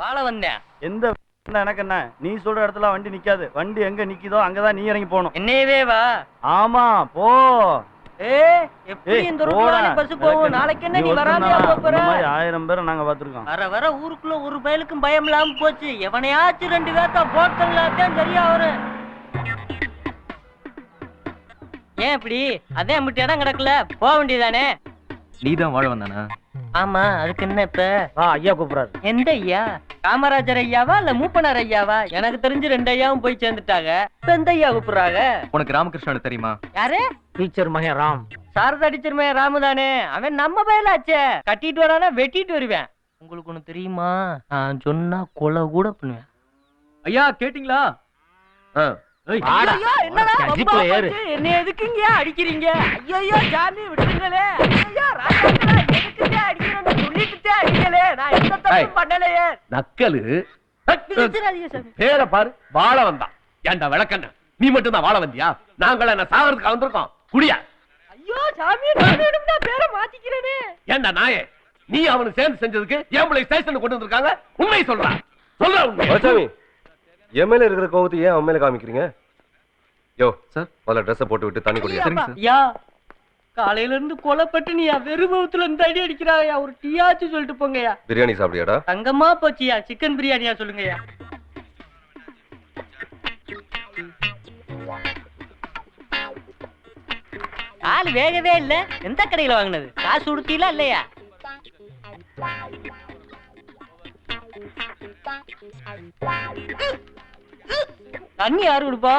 வாழ வந்தேன். எந்த எனக்கு என்ன, நீ சொல்ற இடத்துல வண்டி நிக்காது. வண்டி எங்க நிக்குதோ அங்கதான் நீ இறங்கி போகணும். என்னையவே வா. ஆமா போ. எப்படி இந்த ரூட்ல பஸ் போவோம்? நாளைக்கு என்ன நீ வராமையா போற? 1000 பேரை நாங்க பாத்துருக்கோம். வர வர ஊருக்குள்ள ஒரு பயலுக்கும் பயம் இல்லாம போச்சு. எவனையாச்சும் 2 பேர்த்த போட்டல்ல தான் சரியா வரும். ஏன் இப்படி அதே முட்டி இடம் கிடக்கல, போக வேண்டியதானே? நீதான் வாழ வந்தானா? ஆமா, அதுக்கு என்ன இப்ப? ஐயா கூப்பிடுறாரு. எந்த ஐயா? காமராஜர் ஐயாவா இல்ல மூப்பனார் ஐயாவா? எனக்கு தெரிஞ்சு 2 ஐயாவும் போய் சேர்ந்துட்டாங்க. இப்ப எந்த ஐயா கூப்பிடுறாங்க? உனக்கு ராமகிருஷ்ணன் தெரியுமா? யாரு? டீச்சர் மகன் ராம். சாரதா டீச்சர் மகன் ராமு தானே? அவன் நம்ம பயலாச்சே. கட்டிட்டு வரானா வெட்டிட்டு வருவேன். உங்களுக்கு ஒண்ணு தெரியுமா? நான் சொன்னா கொலை கூட பண்ணுவேன். ஐயா கேட்டீங்களா? என்ன எதுக்குங்க அடிக்கிறீங்க? ஐயோ சாமி விட்டுங்களே. ஐயோ ராஜாக்களா, எதுக்குங்க அடிக்கிறேன்னு சொல்லிட்டு அடிக்கலே. நான் எந்த தப்பும் பண்ணலையே. நக்கலு பேரை பாரு, வாழ வந்தான். ஏன்டா விளக்கண்ண, நீ மட்டும் தான் வாழ வந்தியா? நாங்கள என்ன சாகிறதுக்கு வந்திருக்கோம். குடியா? ஐயோ சாமி, நான் பேரை மாத்திக்கிறேனே. ஏன்டா நாயே, நீ அவனுக்கு சேர்ந்து செஞ்சதுக்கு என் ஸ்டேஷனுக்கு கொண்டு வந்திருக்காங்க. உண்மை சொல்றான். சொல்ற உண்மை. எம்எல்ஏ இருக்கிற கோவத்தை ஏன் அவன் மேல காமிக்கிறீங்க? யோ சார், முதல்ல ட்ரெஸ் போட்டு விட்டு தண்ணி குடியா. ஐயா, காலையில இருந்து கொலைப்பட்டு நீ வெறுமத்துல இருந்து அடி அடிக்கிறாயா. ஒரு டீயாச்சும் சொல்லிட்டு போங்கயா. பிரியாணி சாப்பிடியாடா? தங்கமா போச்சியா. சிக்கன் பிரியாணியா சொல்லுங்கயா. கால் வேகவே இல்ல. எந்த கடையில வாங்கினது? காசு உடுத்தீங்களா இல்லையா? தண்ணி யாரு கொடுப்பா?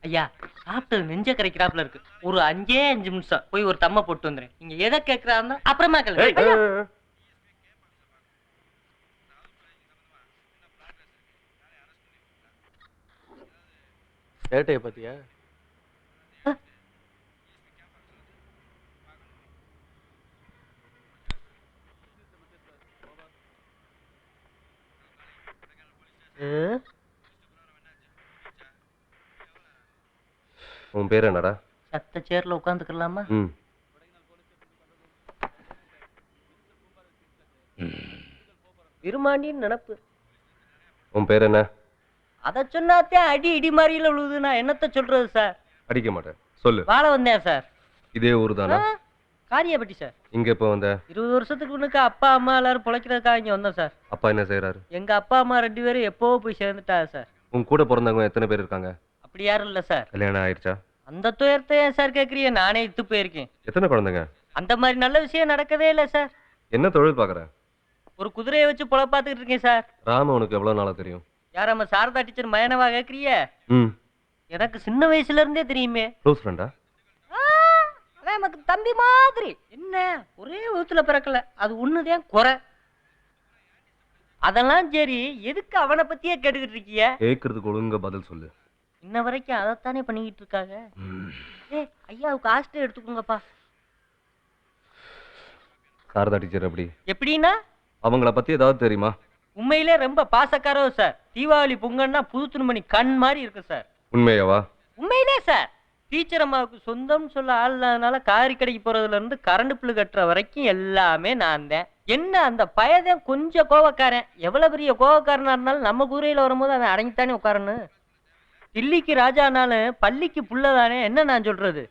ஐயா, சாப்பிட்டது நெஞ்ச கரைக்கிறாப்புல இருக்கு. ஒரு 5 நிமிஷம் போய் ஒரு தம்ம போட்டு வந்துறேன். நீங்க எதை கேக்குறாருன்னா அப்புறமா கேளுங்க. சேட்டைய பத்தியா? உன் பேர் என்னடா? சத்த சேர்ல உட்காந்துக்கலாமா? விருமாண்டின்னு நினப்பு. உன் பேர் என்ன? அத சொன்னாத்தே அடி இடி மாதிரில விழுது. நான் என்னத்த சொல்றது சார்? அடிக்க மாட்டேன், சொல்லு. வாழ வந்தேன் சார். இதே ஊரு தானா? காரியப்பட்டி சார். இங்க எப்ப வந்த? 20 வருஷத்துக்கு முன்னுக்கு அப்பா அம்மா எல்லாரும் பொழைக்கிறதுக்காக இங்க வந்தோம் சார். அப்பா என்ன செய்யறாரு? எங்க அப்பா அம்மா 2 பேரும் எப்போ போய் சேர்ந்துட்டாங்க சார். உன் கூட பிறந்தவங்க எத்தனை பேர் இருக்காங்க? அப்படி யாரும் இல்ல சார். கல்யாணம் ஆயிடுச்சா? அந்த துயரத்தை ஏன் சார் கேக்குறீங்க? நானே இத்து போயிருக்கேன். எத்தனை குழந்தைங்க? அந்த மாதிரி நல்ல விஷயம் நடக்கவே இல்லை சார். என்ன தொழில் பாக்குற? ஒரு குதிரையை வச்சு பொழப்பாத்துக்கிட்டு இருக்கேன் சார். ராம உனக்கு எவ்வளவு நாளா தெரியும்? யார்? நம்ம சாரதா டீச்சர் மயனவா கேக்குறீங்க? எனக்கு சின்ன வயசுல இருந்தே தெரியுமே. க்ளோஸ் ஃப்ரெண்டா? நமக்கு தம்பி மாதிரி. என்ன ஒரே வகுத்துல பிறக்கல, அது ஒண்ணுதான் குறை. அதெல்லாம் சரி, எதுக்கு அவனை பத்தியே கேட்டுக்கிட்டு இருக்கிய? கேக்குறதுக்கு ஒழுங்கா பதில் சொல்லு. இன்ன வரைக்கும் அதைத்தானே பண்ணிக்கிட்டு இருக்காங்க. ஐயாவுக்கு ஹாஸ்டல் எடுத்துக்கோங்கப்பா. சாரதா டீச்சர் எப்படி? எப்படின்னா? அவங்கள பத்தி ஏதாவது தெரியுமா? உண்மையிலே ரொம்ப பாசக்காரோ சார். தீபாவளி பொங்கல்னா புது துணிமணி கண் மாதிரி இருக்கு சார். உண்மையாவா? உண்மையிலே சார். டீச்சர் அம்மாவுக்கு சொந்தம் சொல்ல ஆள் இல்லாதனால காரி கடைக்கு போறதுல இருந்து கரண்ட் பில்லு கட்டுற வரைக்கும் எல்லாமே நான் தான். என்ன அந்த பயதான் கொஞ்சம் கோவக்காரன். எவ்வளவு பெரிய கோவக்காரனா இருந்தாலும் நம்ம குதிரையில வரும்போது அவன் அடங்கித்தானே உட்காரணும். தில்லிக்கு ராஜானாலும் பள்ளிக்கு புள்ளதானே. என்ன நான் சொல்றது?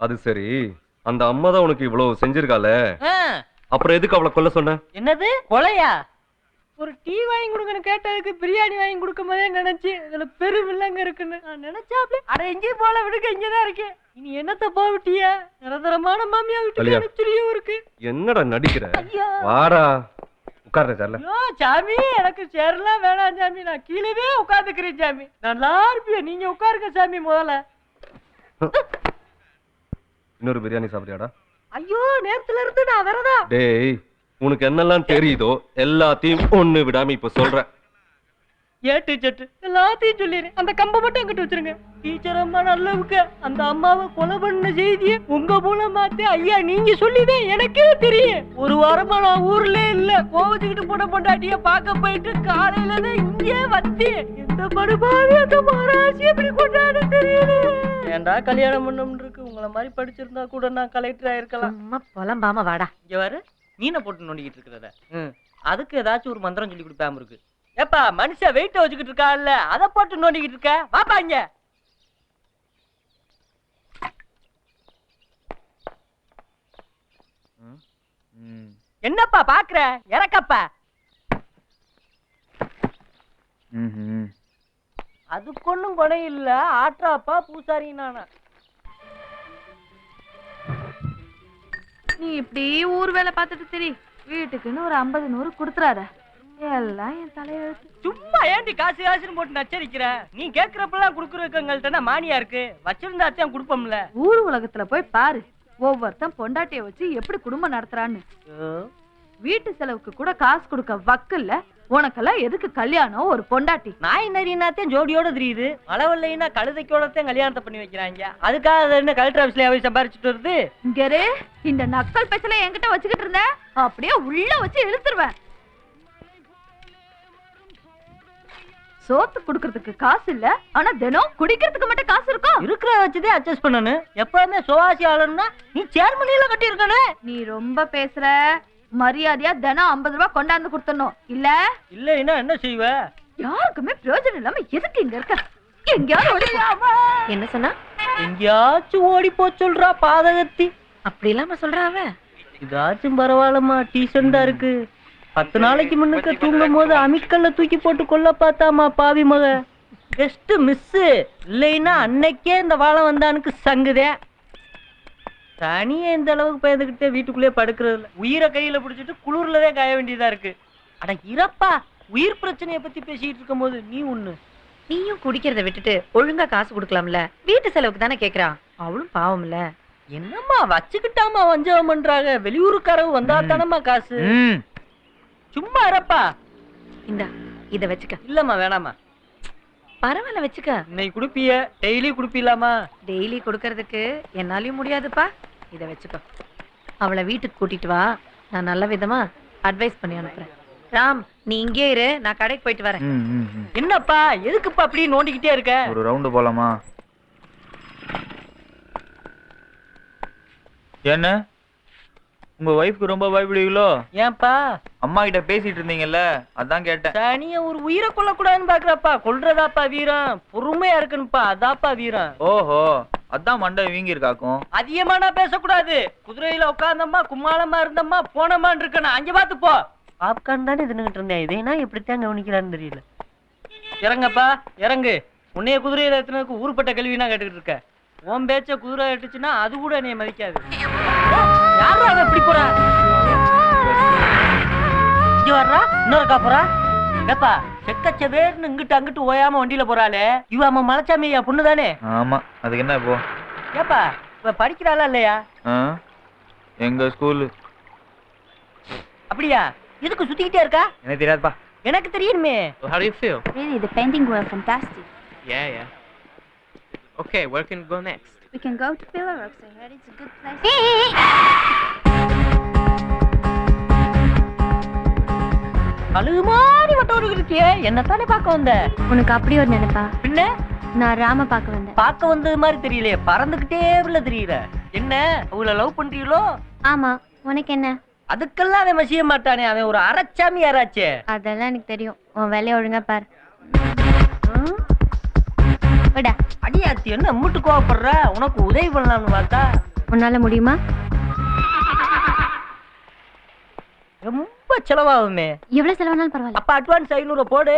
அது சரி, அந்த அம்மா தான் உனக்கு இவ்வளவு செஞ்சிருக்கால, அப்புறம் எதுக்கு அவளை கொல்ல சொன்ன? என்னது கொலையா? ஒரு டீ வாங்கி கொடுக்கணும் கேட்டதுக்கு பிரியாணி வாங்கி கொடுக்கும் போதே நினைச்சு இதுல பெரும் வில்லங்க இருக்குன்னு நான் நினைச்சாப்ல. அட எங்கேயும் போல விடுக்க, இங்கதான் இருக்கேன். இனி என்னத்த போவிட்டிய? நிரந்தரமான மாமியா விட்டு அனுப்பிச்சிரியும் இருக்கு. என்னடா நடிக்கிற? வாடா உட்கார்ற சேர்ல. ஐயோ சாமி, எனக்கு சேர்லாம் வேணாம் சாமி. நான் கீழவே உட்காந்துக்கிறேன் சாமி. நல்லா இருப்பிய, நீங்க உட்காருங்க சாமி முதல்ல. இன்னொரு பிரியாணி சாப்பிட்டியாடா? ஐயோ நேரத்துல இருந்து நான் வரதா. டேய், உனக்கு என்னெல்லாம் தெரியுதோ எல்லாத்தையும் ஒண்ணு விடாம இப்ப சொல்றேன். ஏட்டு சட்டு எல்லாத்தையும் சொல்லிடுறேன். அந்த கம்பை மட்டும் எங்கிட்ட வச்சிருங்க. டீச்சர் அம்மா நல்லவுக்கு அந்த அம்மாவை கொலை பண்ண செய்தியை உங்க மூலமாத்தே ஐயா நீங்க சொல்லிதான் எனக்கே தெரியும். ஒரு வாரமா நான் ஊர்ல இல்ல. கோவச்சுக்கிட்டு போட பொண்டாட்டிய பார்க்க போயிட்டு காலையில தான் இங்கே வந்து எந்த படுபாவி அந்த மகாராசி எப்படி கொண்டாட தெரியல. ஏன்டா கல்யாணம் பண்ணணும்னு இருக்கு. உங்களை மாதிரி படிச்சிருந்தா கூட நான் கலெக்டர் ஆயிருக்கலாம். சும்மா புலம்பாம வாடா. இங்க வரு, மீனை போட்டு நோண்டிக்கிட்டு இருக்கிறத. அதுக்கு ஏதாச்சும் ஒரு மந்திரம் சொல்லி கொடுப்பாம இருக்கு. ஏப்பா மனுஷன் வெயிட்ட வச்சுக்கிட்டு இருக்கான்ல, அதை போட்டு நோண்டிக்கிட்டு இருக்க. வாப்பா இங்க. என்னப்பா பாக்குற? இறக்கப்பா. அதுக்கு ஒண்ணும் குணை இல்ல. ஆற்றாப்பா பூசாரி நானா. நீ இப்படி ஊர் வேலை பார்த்துட்டு சரி, வீட்டுக்குன்னு ஒரு 50-100 கொடுத்துறாத. எல்லாம் என் தலையெழுத்து. சும்மா ஏண்டி காசு காசுன்னு போட்டு நச்சரிக்கிற? நீ கேக்குறப்பெல்லாம் குடுக்குறவங்கள்ட்ட மானியா இருக்கு. வச்சிருந்தாச்சும் குடுப்போம்ல. ஊர் உலகத்துல போய் பாரு, ஒவ்வொருத்தன் பொண்டாட்டிய வச்சு எப்படி குடும்பம் நடத்துறான்னு. வீட்டு செலவுக்கு கூட காசு கொடுக்க வக்கில்ல. உனக்கெல்லாம் எதுக்கு கல்யாணம், ஒரு பொண்டாட்டி? நாய் நரினாத்தையும் ஜோடியோட தெரியுது. அளவில்லைன்னா கழுதைக்கோடத்தையும் கல்யாணத்தை பண்ணி வைக்கிறாங்க. அதுக்காக என்ன கலெக்டர் ஆபீஸ்ல போய் சம்பாரிச்சுட்டு வருது? இங்கரே, இந்த நக்கல் பேச்சல என்கிட்ட வச்சுக்கிட்டு இருந்த அப்படியே உள்ள வச்சு இழுத்துருவேன். சோத்து குடுக்கறதுக்கு காசு இல்ல, ஆனா தினம் குடிக்கிறதுக்கு மட்டும் காசு இருக்கும். இருக்கிற வச்சுதே அட்ஜஸ்ட் பண்ணணும். எப்பவுமே சுவாசி ஆளணும்னா நீ சேர்மனியில கட்டி இருக்கனே. நீ ரொம்ப பேசுற. மரியாதையா தினம் 50 ரூபாய் கொண்டாந்து கொடுத்தணும். இல்ல இல்லைன்னா என்ன செய்வ? யாருக்குமே பிரயோஜனம் இல்லாம எதுக்கு இங்க இருக்க? எங்கயாவது என்ன சொன்னா? எங்கேயாச்சும் ஓடி போ சொல்றா பாதகத்தி. அப்படி இல்லாம சொல்றாவ. இதாச்சும் பரவாயில்லமா, டீசெண்டா இருக்கு. 10 நாளைக்கு முன்னுக்கு தூங்கும் போது அமிக்கல்ல தூக்கி போட்டு கொல்ல பார்த்தாமா பாவி மக. Just miss. இல்லைன்னா அன்னைக்கே இந்த வாழை வந்தானுக்கு சங்குதே. தனியே இந்த அளவுக்கு பயந்துகிட்டே வீட்டுக்குள்ளே படுக்கிறது இல்ல. உயிரை கையில பிடிச்சிட்டு குளிர்லதான் காய வேண்டியதா இருக்கு. அட இறப்பா, உயிர் பிரச்சனைய பத்தி பேசிட்டு இருக்கும் போது நீ ஒண்ணு. நீயும் குடிக்கிறத விட்டுட்டு ஒழுங்கா காசு கொடுக்கலாம்ல. வீட்டு செலவுக்கு தானே கேக்குறான். அவளும் பாவம் இல்ல. என்னம்மா வச்சுக்கிட்டாமா வஞ்சகம் பண்றாங்க. வெளியூருக்காரவு வந்தா தானம்மா காசு. சும்மா இருப்பா. இந்தா இத வச்சுக்க. இல்லம்மா வேணாமா. பரவாயில்ல வச்சுக்க. இன்னைக்கு குடுப்பிய, டெய்லி குடுப்பீலாமா? டெய்லி கொடுக்கறதுக்கு என்னாலயும் முடியாதுப்பா. இத வச்சுக்கோ. அவளை வீட்டுக்கு கூட்டிட்டு வா. நான் நல்ல விதமா அட்வைஸ் பண்ணி அனுப்புறேன். ராம், நீ இங்கே இரு, நான் கடைக்கு போயிட்டு வரேன். என்னப்பா எதுக்குப்பா அப்படி நோண்டிக்கிட்டே இருக்க? ஒரு ரவுண்டு போலாமா? என்ன உங்க வைஃப்க்கு ரொம்ப பயப்படுவீங்களோ? ஏன்பா? அம்மா கிட்ட பேசிட்டு இருந்தீங்கல்ல, அதான் கேட்டேன். தனியா ஒரு உயிரை கொல்ல கூடாதுன்னு பாக்குறப்பா. கொல்றதாப்பா வீரம். பொறுமையா இருக்குன்னுப்பா, அதாப்பா வீரம். ஓஹோ, அதான் மண்டை வீங்கி இருக்காக்கும். அதிகமா நான் பேசக்கூடாது. குதிரையில உட்கார்ந்தம்மா, கும்மாளமா இருந்தம்மா, போனமான்னு இருக்கணும். அங்க பாத்து போ. பாப்கார்ன் தானே தின்னுகிட்டு இருந்தேன். இதேனா எப்படித்தான் கவனிக்கிறான்னு தெரியல. இறங்கப்பா இறங்கு. உன்னைய குதிரையில எத்தனைக்கு ஊருப்பட்ட கேள்வினா கேட்டுக்கிட்டு இருக்க. உன் பேச்ச குதிரை எட்டுச்சுன்னா அது கூட என்னைய மதிக்காது. யாரும் அவன் எப்படி போறா? இங்க வர்றா, இன்னொருக்கா போறா. ஏப்பா செக்கச்சவேர்னு இங்கிட்டு அங்கிட்டு ஓயாம வண்டியில போறாளே, இவ அம்மா மலைச்சாமியா பொண்ணு தானே? ஆமா, அதுக்கு என்ன இப்போ? ஏப்பா இவ படிக்கிறாளா இல்லையா? எங்க ஸ்கூலு. அப்படியா? எதுக்கு சுத்திக்கிட்டே இருக்கா? எனக்கு தெரியாதுப்பா. எனக்கு தெரியுமே. How do you feel? Really, the painting were fantastic. Yeah. Okay, where can we go next? We can go to Pillar Rocks. I heard it's a good place. அழுகு மாதிரி வட்டோருக்கு இருக்கியே, என்னத்தானே பார்க்க வந்த? உனக்கு அப்படி ஒரு நினைப்பா? பின்ன நான் ராம பார்க்க வந்தேன். பார்க்க வந்தது மாதிரி தெரியலையே, பறந்துகிட்டே உள்ள தெரியல. என்ன அவளை லவ் பண்றீங்களோ? ஆமா, உனக்கு என்ன? அதுக்கெல்லாம் அவன் மசிய மாட்டானே, அவன் ஒரு அரைச்சாமி யாராச்சே. அதெல்லாம் எனக்கு தெரியும். உன் வேலையை ஒழுங்கா பாரு. விடா. அடியாத்தி என்ன மூட்டு கோவப்படுற? உனக்கு உதவி பண்ணலாம்னு பார்த்தா. உன்னால முடியுமா? ரொம்ப செலவாகுமே. எவ்வளவு செலவானாலும் பரவாயில்ல. அப்ப அட்வான்ஸ் 500 போடு.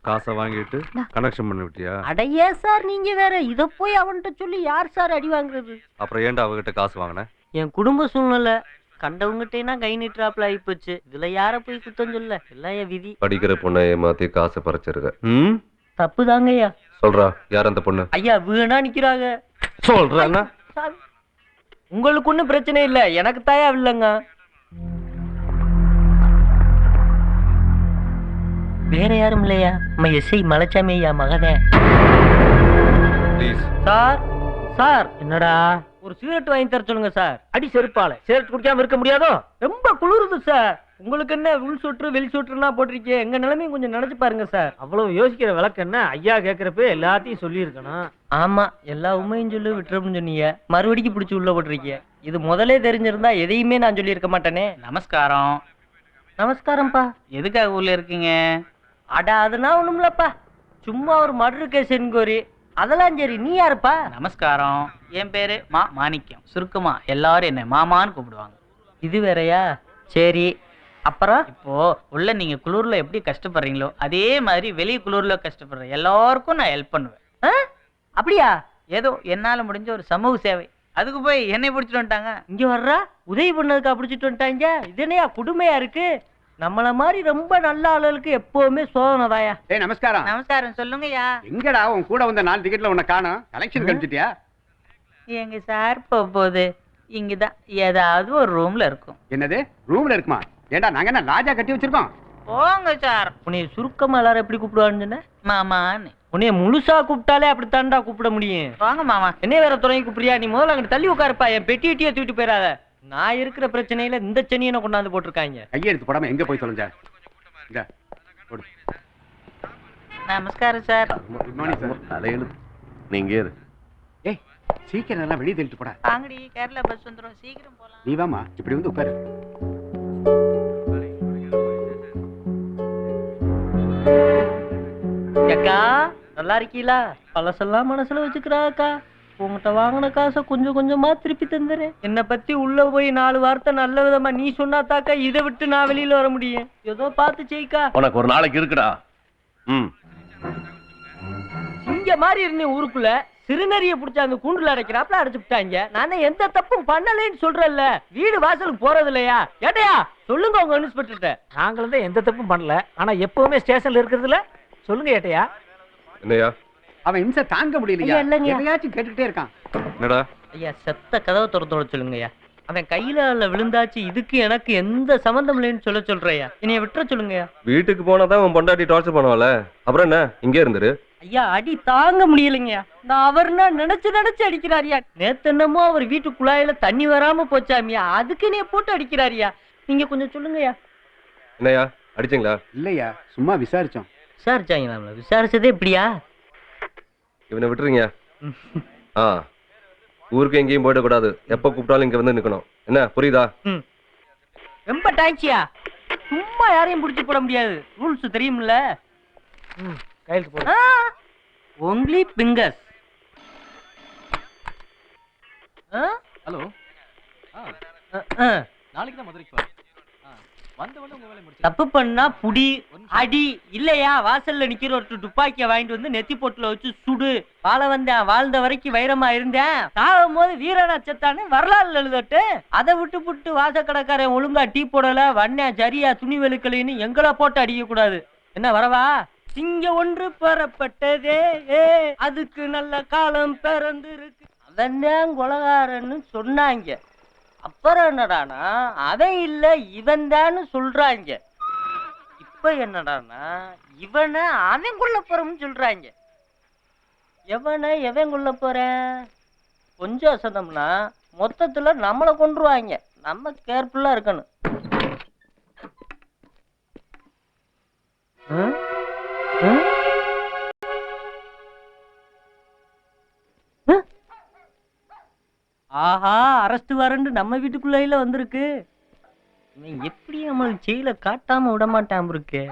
காசை வாங்கிட்டு கனெக்ஷன் பண்ணி விட்டியா? அடையே சார், நீங்க வேற இத போய் அவன்கிட்ட சொல்லி யார் சார் அடி வாங்குறது? அப்புறம் ஏன்டா அவகிட்ட காசு வாங்கின? என் குடும்ப சூழ்நிலை கண்டவங்கிட்டேனா கை நீட்டுறாப்ல ஆயிப்போச்சு. இதுல யார போய் குத்தம் சொல்ல? எல்லாம் என் விதி. படிக்கிற பொண்ணை ஏமாத்தி காசை பறிச்சிருக்க. தப்பு தாங்கய்யா. சொல்றா, யார் அந்த பொண்ணு? ஐயா வீணா நிக்கிறாங்க. சொல்றானா? உங்களுக்கு ஒண்ணும் பிரச்சனை இல்ல, எனக்கு தாயா இல்லைங்க. வேற யாரும் இல்லையா? நம்ம எஸ்ஐ மலைச்சாமி ஐயா மகனே. Please sir. சார் என்னடா? ஒரு சிகரெட் வாங்கி தர சொல்லுங்க சார். அடி செருப்பால சிகரெட் குடிக்காம இருக்க முடியாதோ? ரொம்ப குளிருது சார். உங்களுக்கு என்ன உள் சுற்று வெளி சுற்றுனா போட்டிருக்கீங்க, எங்க நிலைமையும் கொஞ்சம் நினைச்சு பாருங்க சார். அவ்வளவு யோசிக்கிற விளக்கு என்ன? ஐயா கேக்குறப்ப எல்லாத்தையும் சொல்லி இருக்கணும். ஆமா, எல்லா உண்மையும் சொல்லி விட்டுறோம்னு சொன்னீங்க, மறுபடிக்கு பிடிச்சி உள்ள போட்டிருக்கீங்க. இது முதலே தெரிஞ்சிருந்தா எதையுமே நான் சொல்லி இருக்க மாட்டேனே. நமஸ்காரம். நமஸ்காரம்ப்பா. எதுக்காக ஊர்ல இருக்கீங்க? அட அதெல்லாம் ஒண்ணுமில்லப்பா, சும்மா ஒரு மர்டர் கேஸ் என்கொயரி. அதெல்லாம் சரி, நீ யாருப்பா? நமஸ்காரம். என் பேரு மாணிக்கம். சுருக்கமா எல்லாரும் என்ன மாமான்னு கூப்பிடுவாங்க. இது வேறயா? சரி, அப்புறம் இப்போ உள்ள நீங்க குளூர்ல எப்படி கஷ்டப்படுறீங்களோ அதே மாதிரி வெளிய குளூர்ல கஷ்டப்படுற எல்லாருக்கும் நான் ஹெல்ப் பண்ணுவேன். அப்படியா? ஏதோ என்னால முடிஞ்ச ஒரு சமூக சேவை. அதுக்கு போய் என்னை பிடிச்சிட்டு வந்துட்டாங்க. இங்க வர்றா, உதவி பண்ணதுக்கா பிடிச்சிட்டு வந்துட்டாங்க. இது என்னையா கொடுமையா இருக்கு? நம்மள மாதிரி ரொம்ப நல்ல ஆளுகளுக்கு எப்பவுமே சோதனைதாயா. ஏய் நமஸ்காரம். நமஸ்காரம். சொல்லுங்கய்யா. எங்கடா உன் கூட வந்த 4 டிக்கெட்ல உன்னை காணோம்? கலெக்ஷன் கழிச்சிட்டியா? எங்க சார் போகுது இங்கதான் ஏதாவது ஒரு ரூம்ல இருக்கும். என்னது ரூம்ல இருக்குமா? ஏண்டா நாங்க என்ன லாஜா கட்டி வச்சிருக்கோம்? போங்க சார். உன்னைய சுருக்கமா எல்லாரும் எப்படி கூப்பிடுவான்னு சொன்ன? மாமான்னு. உன்னைய முழுசா கூப்பிட்டாலே அப்படித்தான்டா கூப்பிட முடியும். வாங்க மாமா. என்ன வேற துணை கூப்பிடுறியா? நீ முதல்ல அங்கிட்டு தள்ளி உட்காருப்பா, என் பெட்டி வெட்டியை தூக்கிட்டு போயிடாத. நான் இருக்கிற பிரச்சனையில இந்த சனியனை கொண்டாந்து போட்டிருக்காங்க. கையெடுத்து போடாம எங்க போய் தொலைஞ்சா? இந்த போடு. நமஸ்காரம் சார். Good morning sir. தலையெழுத்து. நீங்க இரு. ஏய் சீக்கிரம் எல்லாம் வெளியே தள்ளிட்டு போடா. வாங்கடி, கேரளா பஸ் வந்துரும், சீக்கிரம் போலாம். நீ வாமா, இப்படி வந்து உட்காரு. அக்கா நல்லா இருக்கீங்களா? பழசெல்லாம் மனசுல வச்சுக்கிறா அக்கா. உங்ககிட்ட வாங்கின காசை கொஞ்சம் கொஞ்சமா திருப்பி தந்துறேன். என்னை பத்தி உள்ள போய் 4 வார்த்தை நல்ல விதமா நீ சொன்னாத்தாக்கா இதை விட்டு நான் வெளியில வர முடியும். ஏதோ பார்த்து செய்க்கா. உனக்கு ஒரு நாளைக்கு இருக்குடா. ம். இங்க மாதிரி இருந்தேன் ஊருக்குள்ள, சிறுநறிய புடிச்ச அந்த கூண்டுல அடைக்கிறாப்ல அடைச்சு விட்டாங்க. நான் எந்த தப்பும் பண்ணலன்னு சொல்றேன்ல. வீடு வாசலுக்கு போறது இல்லையா? ஏட்டையா சொல்லுங்க உங்க இன்ஸ்பெக்டர்ட்ட. நாங்களும் தான் எந்த தப்பும் பண்ணல, ஆனா எப்பவுமே ஸ்டேஷன்ல இருக்கிறதுல சொல்லுங்க ஏட்டையா. என்னையா? அவன் இம்சை தாங்க முடியலையா? ஐயா, இல்லைங்க. எதையாச்சும் கேட்டுக்கிட்டே இருக்கான். என்னடா? ஐயா செத்த கதவை திறந்து சொல்லுங்கய்யா. அவன் கையில விழுந்தாச்சு, இதுக்கு எனக்கு எந்த சம்பந்தம் இல்லைன்னு சொல்றையா. என்னைய விட்டுற சொல்லுங்கய்யா. வீட்டுக்கு போனாதான் உன் பொண்டாட்டி டார்ச்சர் பண்ணுவாள, அப்புறம் என்ன இங்கே இருந்துரு. ஐயா அடி தாங்க முடியலைங்கய்யா. நான் அவர்னா நினைச்சு அடிக்கிறாரியா. நேத்து என்னமோ அவர் வீட்டு குழாயில தண்ணி வராம போச்சாமியா, அதுக்கு நீ போட்டு அடிக்கிறாரியா. நீங்க கொஞ்சம் சொல்லுங்கய்யா. என்னையா அடிச்சீங்களா? இல்லையா, சும்மா விசாரிச்சோம். விசாரிச்சாங்களா? விசாரிச்சதே இப்படியா? இவனை விட்டுறீங்க. ஆ, ஊருக்கு எங்கேயும் போயிடக்கூடாது. எப்ப கூப்பிட்டாலும் இங்க வந்து நிக்கணும். என்ன புரியுதா? ரொம்ப டாக்ஸியா, சும்மா யாரையும் பிடிச்சி போட முடியாது. ரூல்ஸ் தெரியும்ல. கையெழுத்து போடு. Only fingers. ஹலோ, நாளைக்கு தான் மதுரைக்கு வா. வந்து உங்க வேலையை முடிச்சு. தப்பு பண்ணா புடி அடி, இல்லையா வாசல்ல நிக்கிற ஒரு துப்பாக்கிய வாங்கிட்டு வந்து நெத்தி பொட்டுல வச்சு சுடு. வாழ வந்தேன், வாழ்ந்த வரைக்கும் வைரமா இருந்தேன், சாகும் போது வீரனா செத்தானு வரலாறு எழுதட்டு. அதை விட்டு புட்டு வாசக்கடைக்காரன் ஒழுங்கா டீ போடல, வண்ண சரியா துணி வெளுக்கலைன்னு எங்களை போட்டு அடிக்க கூடாது. என்ன வரவா? சிங்க ஒன்று பெறப்பட்டதே, அதுக்கு நல்ல காலம் பிறந்து இருக்கு. அவன் தான் கொலகாரன்னு சொன்னாங்க. அப்புறம் என்னடானா அவன் இல்ல இவன் தான் சொல்றாங்க. இப்ப என்னடானா இவனை அவன் கொல்ல போறோம்னு சொல்றாங்க. எவனை எவன் கொல்ல போறேன்? கொஞ்சம் அசந்தம்னா மொத்தத்துல நம்மளை கொன்றுவாங்க. நம்ம கேர்ஃபுல்லா இருக்கணும். ஆஹா, அரெஸ்ட் வாரண்ட் நம்ம வீட்டுக்குள்ள வந்திருக்கு. இவன் எப்படி நம்மளுக்கு ஜெயில காட்டாம விட மாட்டான் இருக்கு.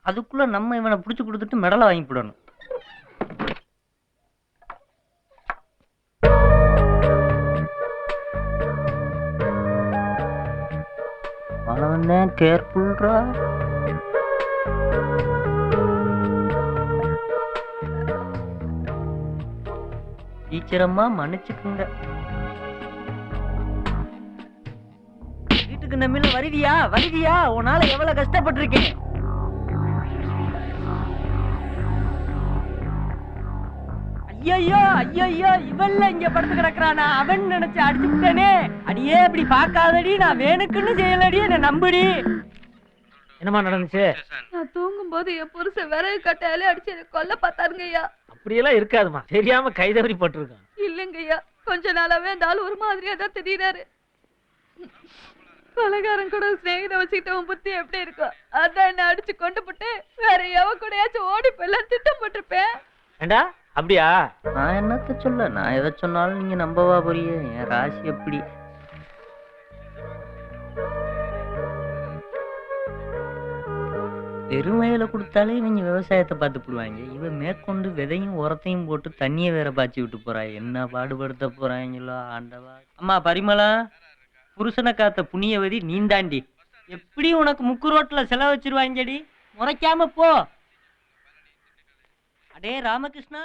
அதுக்குள்ள நம்ம இவனை புடிச்சு கொடுத்துட்டு மெடலை வாங்கி போடணும். அவன் கேர்ஃபுல்ரா. டீச்சரம்மா மன்னிச்சுக்குங்க. வீட்டுக்கு நம்மள வருவியா? உன்னால எவ்வளவு கஷ்டப்பட்டிருக்கேன். ஐயோ இவன்ல இங்க படுத்து கிடக்குறானா? அவன் நினைச்சு அடிச்சு விட்டனே. அடியே இப்படி பாக்காதடி, நான் வேணுக்குன்னு செய்யலடி, என்ன நம்புடி. என்னமா நடந்துச்சு? நான் தூங்கும் போது என் புருஷன் விறகு கட்டையாலே அடிச்சு என்ன கொல்ல பார்த்தாருங்க ஐயா. அப்படியெல்லாம் இருக்காதுமா, தெரியாம கைதவறி போட்டிருக்கான். இல்லைங்க ஐயா, கொஞ்ச நாளாவே அந்த ஆள் ஒரு மாதிரியா தான் தெரியுறாரு. கொலைகாரன் கூட ஸ்நேகித வச்சுக்கிட்ட உன் புத்தி எப்படி இருக்கும்? அதான் என்ன அடிச்சு கொண்டு போட்டு வேற எவ கூடயாச்சும் ஓடி போயெல்லாம் திட்டம் போட்டிருப்பேன். ஏண்டா அப்படியா? நான் என்னத்த சொல்ல, நான் எதை சொன்னாலும் நீங்க நம்பவா போறிய? என் ராசி எப்படி? பெருமையில கொடுத்தாலே இவங்க விவசாயத்தை பார்த்து போடுவாங்க. இவன் மேற்கொண்டு விதையும் உரத்தையும் போட்டு தண்ணியை வேற பாய்ச்சி விட்டு போறா. என்ன பாடுபடுத்த போறாங்களோ ஆண்டவா. அம்மா பரிமளா, புருஷனை காத்த புண்ணியவதி நீந்தாண்டி. எப்படி உனக்கு முக்கு ரோட்ல செலவு வச்சிருவாங்கடி, முறைக்காம போ. அடே ராமகிருஷ்ணா.